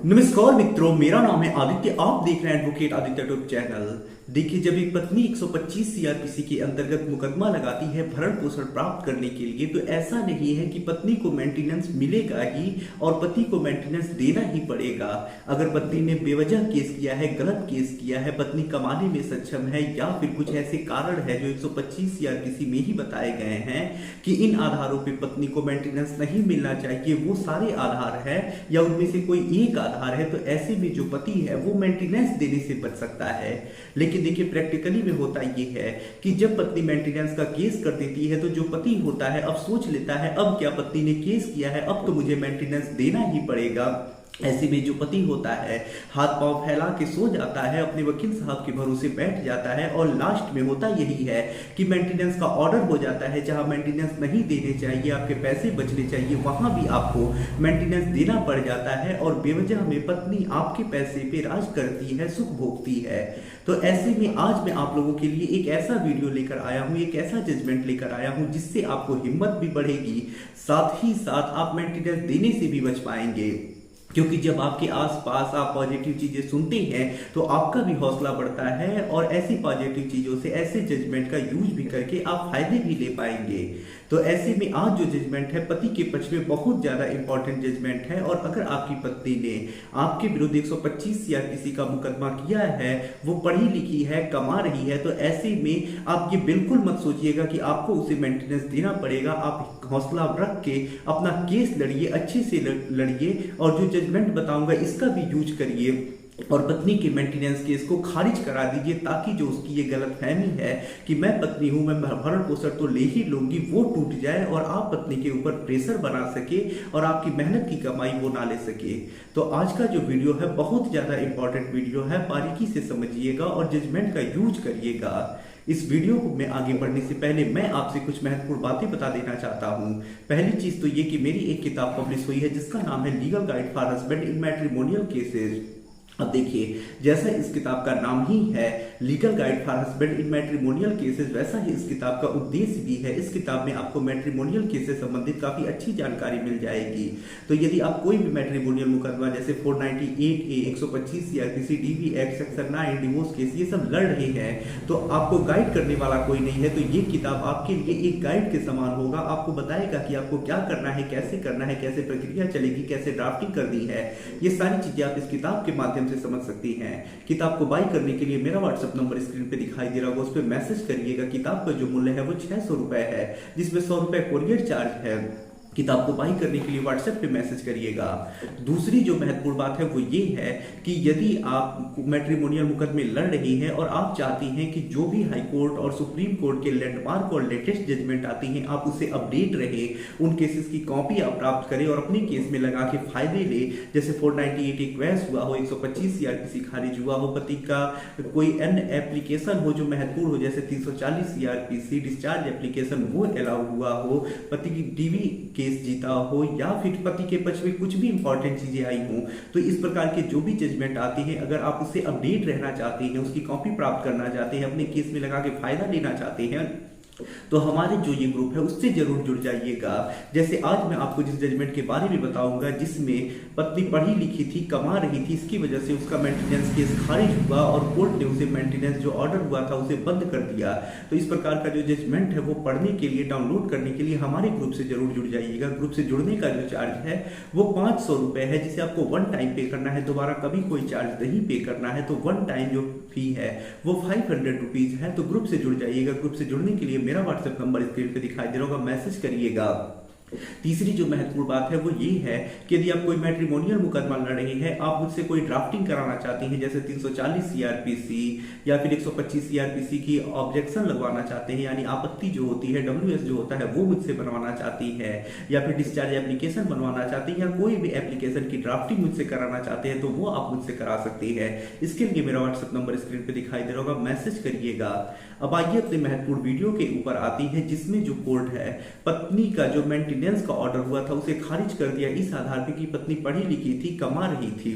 नमस्कार मित्रों, मेरा नाम है आदित्य। आप देख रहे हैं एडवोकेट आदित्य ट्यूब चैनल। देखिए, जब एक पत्नी 125 सीआरपीसी के अंतर्गत मुकदमा लगाती है भरण पोषण प्राप्त करने के लिए, तो ऐसा नहीं है कि पत्नी को मेंटेनेंस मिलेगा ही और पति को मेंटेनेंस देना ही पड़ेगा। अगर पत्नी ने बेवजह केस किया है, गलत केस किया है, पत्नी कमाने में सक्षम है या फिर कुछ ऐसे कारण है जो 125 सीआरपीसी में ही बताए गए हैं कि इन आधारों पर पत्नी को मेंटेनेंस नहीं मिलना चाहिए, वो सारे आधार है या उनमें से कोई एक आधार है, तो ऐसे में जो पति है वो मेंटेनेंस देने से बच सकता है। लेकिन देखिए, प्रैक्टिकली में होता ये है कि जब पत्नी मेंटेनेंस का केस कर देती है तो जो पति होता है अब सोच लेता है, अब क्या पत्नी ने केस किया है, अब तो मुझे मेंटेनेंस देना ही पड़ेगा। ऐसे में जो पति होता है हाथ पांव फैला के सो जाता है, अपने वकील साहब के भरोसे बैठ जाता है और लास्ट में होता यही है कि मेंटेनेंस का ऑर्डर हो जाता है। जहां मेंटेनेंस नहीं देने चाहिए, आपके पैसे बचने चाहिए, वहां भी आपको मेंटेनेंस देना पड़ जाता है और बेवजह में पत्नी आपके पैसे पे राज करती है, सुख भोगती है। तो ऐसे में आज मैं आप लोगों के लिए एक ऐसा वीडियो लेकर आया हूं, एक ऐसा जजमेंट लेकर आया हूं जिससे आपको हिम्मत भी बढ़ेगी, साथ ही साथ आप मेंटेनेंस देने से भी बच पाएंगे। क्योंकि जब आपके आसपास आप पॉजिटिव चीजें सुनते हैं तो आपका भी हौसला बढ़ता है और ऐसी पॉजिटिव चीजों से, ऐसे जजमेंट का यूज भी करके आप फायदे भी ले पाएंगे। तो ऐसे में आज जो जजमेंट है पति के पक्ष में बहुत ज्यादा इंपॉर्टेंट जजमेंट है। और अगर आपकी पत्नी ने आपके विरुद्ध 125 सीआरपीसी का मुकदमा किया है, वो पढ़ी लिखी है, कमा रही है, तो ऐसे में आप ये बिल्कुल मत सोचिएगा कि आपको उसे मेंटेनेंस देना पड़ेगा। आप हौसला रख के अपना केस लड़िए, अच्छे से लड़िए और जो जजमेंट बताऊंगा इसका भी यूज करिए और पत्नी के मेंटेनेंस केस को खारिज करा दीजिए, ताकि जो उसकी ये गलत फहमी है कि मैं पत्नी हूं, मैं भरण पोषण तो ले ही लूंगी, वो टूट जाए और आप पत्नी के ऊपर प्रेशर बना सके और आपकी मेहनत की कमाई वो ना ले सके। तो आज का जो वीडियो है बहुत ज्यादा इंपॉर्टेंट वीडियो है, बारीकी से समझिएगा और जजमेंट का यूज करिएगा। इस वीडियो को में आगे बढ़ने से पहले मैं आपसे कुछ महत्वपूर्ण बातें बता देना चाहता हूं। पहली चीज तो ये कि मेरी एक किताब पब्लिश हुई है जिसका नाम है legal guide for husband in matrimonial cases. अब देखिए, जैसा इस किताब का नाम ही है legal guide for husband in matrimonial cases, वैसा ही इस किताब का उद्देश्य भी है। इस किताब में आपको मैट्रिमोनियल केस से संबंधित काफी अच्छी जानकारी मिल जाएगी। तो यदि आप कोई भी मैट्रिमोनियल मुकदमा जैसे 498A, 125 CrPC, DV act section 9 divorce case, ये सब लड़ रहे हैं, तो आपको गाइड करने वाला कोई नहीं है, तो ये किताब आपके लिए एक गाइड के समान होगा। आपको बताएगा कि आपको क्या करना है, कैसे करना है, कैसे प्रक्रिया चलेगी, कैसे ड्राफ्टिंग करनी है, ये सारी चीजें आप इस किताब के माध्यम से समझ सकती हैं। किताब को बाई करने के लिए मेरा व्हाट्सएप नंबर स्क्रीन पे दिखाई दे रहा होगा, उस पर मैसेज करिएगा। किताब का जो मूल्य है वो 600 रुपए है, जिसमें 100 रुपए कोरियर चार्ज है। किताब को बाई करने के लिए व्हाट्सएप पे मैसेज करिएगा। दूसरी जो महत्वपूर्ण बात है वो ये है कि यदि आप मैट्रिमोनियल मुकदमे लड़ रही हैं और आप चाहती हैं कि जो भी हाई कोर्ट और सुप्रीम कोर्ट के लैंडमार्क और लेटेस्ट जजमेंट आती हैं आप उससे अपडेट रहे, उन केसेस की कॉपी आप प्राप्त करें और अपने केस में लगा के फायदे ले। जैसे 498 क्वेश हुआ हो, 125 सीआरपीसी खारिज हुआ हो, पति का कोई अन्य एप्लीकेशन हो जो महत्वपूर्ण हो, जैसे 340 सीआरपीसी डिस्चार्ज एप्लीकेशन वो अलाउ हुआ हो, पति की DV केस जीता हो या फिर पति के पक्ष में कुछ भी इंपॉर्टेंट चीजें आई हो, तो इस प्रकार के जो भी जजमेंट आते हैं, अगर आप उससे अपडेट रहना चाहते हैं, उसकी कॉपी प्राप्त करना चाहते हैं, अपने केस में लगा के फायदा लेना चाहते हैं, तो हमारे जो ये ग्रुप है उससे जरूर जुड़ जाइएगा। जैसे आज मैं आपको जिस जजमेंट के बारे में बताऊंगा, जिसमें पत्नी पढ़ी लिखी थी, कमा रही थी, इसकी वजह से उसका मेंटेनेंस केस खारिज हुआ और कोर्ट ने उसे मेंटेनेंस जो ऑर्डर हुआ था उसे बंद कर दिया। तो इस प्रकार का जो जजमेंट है वो पढ़ने के लिए, डाउनलोड करने के लिए हमारे ग्रुप से जरूर जुड़ जाइएगा। ग्रुप से जुड़ने का जो चार्ज है वो 500 रुपए है, जिसे आपको वन टाइम पे करना है, दोबारा कभी कोई चार्ज नहीं पे करना है। तो वन टाइम जो फी है वो 500 रुपीज है। तो ग्रुप से जुड़ जाइएगा। ग्रुप से जुड़ने के लिए मेरा व्हाट्सएप नंबर स्क्रीन पे दिखाई दे रहा होगा, मैसेज करिएगा। तीसरी जो महत्वपूर्ण बात है वो ये है कि यदि आप कोई मैट्रिमोनियल मुकदमा लड़ रहे हैं, आप मुझसे कोई ड्राफ्टिंग कराना चाहती हैं, जैसे 340 सीआरपीसी या फिर 125 सीआरपीसी की ऑब्जेक्शन लगवाना चाहते हैं, यानी आपत्ति जो होती है, WS जो होता है वो मुझसे बनवाना चाहती है, या फिर डिस्चार्ज एप्लीकेशन बनवाना चाहती है, या कोई भी एप्लीकेशन की ड्राफ्टिंग मुझसे कराना चाहते हैं, तो वो आप मुझसे करा सकती है। इसके लिए मेरा व्हाट्सएप नंबर स्क्रीन पे दिखाई दे रहा होगा, मैसेज करिएगा। अब आइए अपने महत्वपूर्ण वीडियो के ऊपर आती है, जिसमें जो कोर्ट है पत्नी का जो मेंटेनेंस का ऑर्डर हुआ था उसे खारिज कर दिया इस आधार पर कि पत्नी पढ़ी लिखी थी, कमा रही थी।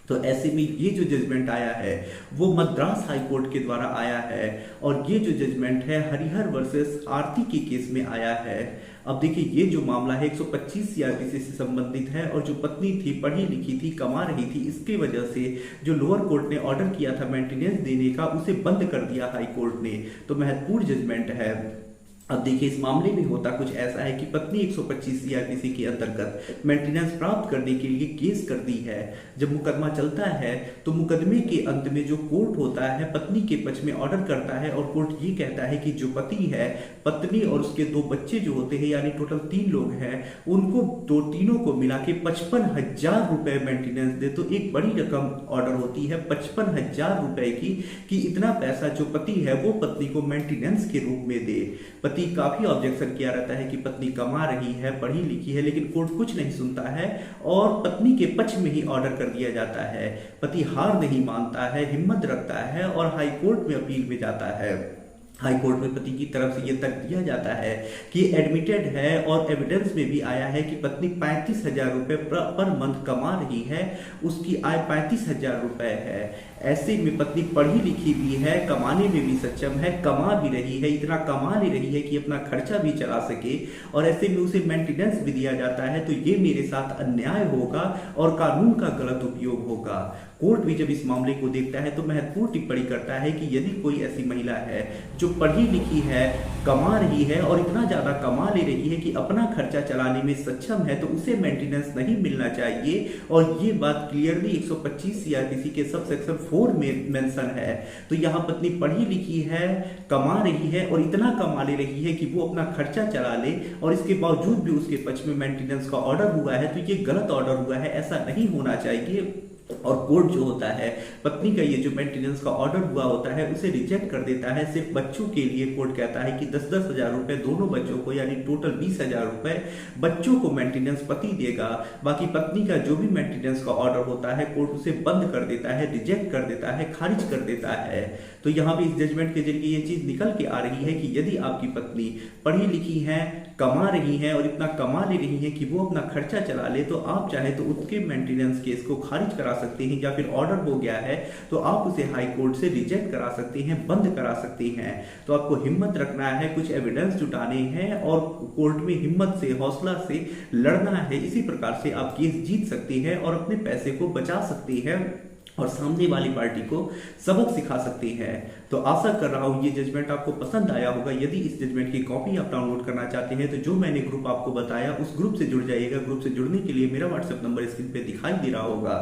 तो ऐसे में ये जो जजमेंट आया है वो मद्रास हाई कोर्ट के द्वारा आया है और ये जो जजमेंट है हरिहर वर्सेस आरती के केस में आया है। अब देखिए ये जो मामला है 125 सीआरपीसी से संबंधित है और जो पत्नी थी पढ़ी लिखी थी, कमा रही थी, इसके वजह से जो लोअर कोर्ट ने ऑर्डर किया था मेंटेनेंस देने का उसे बंद कर दिया हाई कोर्ट ने। तो महत्वपूर्ण जजमेंट है। अब देखिए इस मामले में होता कुछ ऐसा है कि पत्नी 125 सीआरपीसी के अंतर्गत मेंटेनेंस प्राप्त करने के लिए केस करती है। जब मुकदमा चलता है तो मुकदमे के अंत में जो कोर्ट होता है पत्नी के पक्ष में ऑर्डर करता है और कोर्ट ये कहता है कि जो पति है, पत्नी और उसके 2 बच्चे जो होते हैं यानी टोटल 3 लोग हैं, उनको तीनों को मिला के 55,000 रुपए मेंटेनेंस दे। तो एक बड़ी रकम ऑर्डर होती है 55,000 रुपए की कि इतना पैसा जो पति है वो पत्नी को मेंटेनेंस के रूप में दे। पति काफी ऑब्जेक्शन किया रहता है कि पत्नी कमा रही है, पढ़ी लिखी है, लेकिन कोर्ट कुछ नहीं सुनता है और पत्नी के पक्ष में ही ऑर्डर कर दिया जाता है। पति हार नहीं मानता है, हिम्मत रखता है और हाई कोर्ट में अपील में जाता है। हाई कोर्ट में पति की तरफ से यह तर्क दिया जाता है कि एडमिटेड है और एविडेंस में भी आया है कि पत्नी 35,000 रुपए पर मंथ कमा रही है, उसकी आय 35,000 रुपए है। ऐसे में पत्नी पढ़ी लिखी भी है, कमाने में भी सक्षम है, कमा भी रही है, इतना कमा ले रही है कि अपना खर्चा भी चला सके और ऐसे में उसे मेंटेनेंस भी दिया जाता है। तो ये मेरे साथ अन्याय होगा और कानून का गलत उपयोग होगा। कोर्ट भी जब इस मामले को देखता है तो महत्वपूर्ण टिप्पणी करता है कि यदि कोई ऐसी महिला है जो पढ़ी लिखी है, कमा रही है और इतना ज्यादा कमा ले रही है कि अपना खर्चा चलाने में सक्षम है तो उसे मेंटेनेंस नहीं मिलना चाहिए। और ये बात क्लियरली 125 सीआरपीसी के सब सेक्शन 4 में मेंशन है। तो यहाँ पत्नी पढ़ी लिखी है, कमा रही है और इतना कमा ले रही है कि वो अपना खर्चा चला ले और इसके बावजूद भी उसके पक्ष में मेंटेनेंस का ऑर्डर हुआ है। तो ये गलत ऑर्डर हुआ है, ऐसा नहीं होना चाहिए। और कोर्ट जो होता है पत्नी का ये जो मेंटेनेंस का ऑर्डर हुआ होता है उसे रिजेक्ट कर देता है। सिर्फ बच्चों के लिए कोर्ट कहता है कि 10-10 हजार रुपए दोनों बच्चों को यानी टोटल 20,000 रुपए बच्चों को मेंटेनेंस पति देगा। बाकी पत्नी का जो भी मेंटेनेंस का ऑर्डर होता है कोर्ट उसे बंद कर देता है, रिजेक्ट कर देता है, खारिज कर देता है। तो यहाँ भी इस जजमेंट के जरिए ये चीज निकल के आ रही है कि यदि आपकी पत्नी पढ़ी लिखी है, कमा रही है और इतना कमा ले रही है कि वो अपना खर्चा चला ले तो आप चाहे तो उसके मेंटेनेंस केस को खारिज करा सकते हैं, या फिर ऑर्डर हो गया है तो आप उसे हाई कोर्ट से रिजेक्ट करा सकते हैं, बंद करा सकते हैं। तो आपको हिम्मत रखना है, कुछ एविडेंस जुटाने हैं और कोर्ट में हिम्मत से, हौसला से लड़ना है। इसी प्रकार से आप केस जीत सकते हैं और अपने पैसे को बचा सकते हैं और सामने वाली पार्टी को सबक सिखा सकते हैं। तो आशा कर रहा हूं ये जजमेंट आपको पसंद आया होगा। यदि इस जजमेंट की कॉपी आप डाउनलोड करना चाहते हैं तो जो मैंने ग्रुप आपको बताया उस ग्रुप से जुड़ जाइएगा। ग्रुप से जुड़ने के लिए मेरा व्हाट्सएप नंबर स्क्रीन पे दिखाई दे रहा होगा।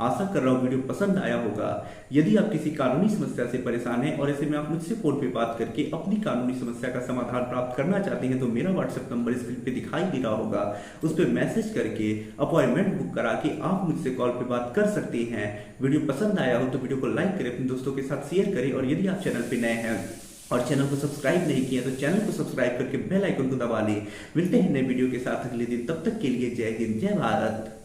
आशा कर रहा हूं वीडियो पसंद आया होगा। यदि आप किसी कानूनी समस्या से परेशान हैं और ऐसे में आप मुझसे फोन पे बात करके अपनी कानूनी समस्या का समाधान प्राप्त करना चाहते हैं तो मेरा व्हाट्सएप नंबर स्क्रीन पे दिखाई दे रहा होगा। उस पर मैसेज करके अपॉइंटमेंट बुक करा के आप मुझसे कॉल पे बात कर सकते हैं। वीडियो पसंद आया हो तो वीडियो को लाइक करें, अपने दोस्तों के साथ शेयर करें और यदि आप चैनल पे नए हैं और चैनल को सब्सक्राइब नहीं किया तो चैनल को सब्सक्राइब करके बेल आइकन को दबा लें। मिलते हैं नए वीडियो के साथ अगले दिन, तब तक के लिए जय हिंद, जय भारत।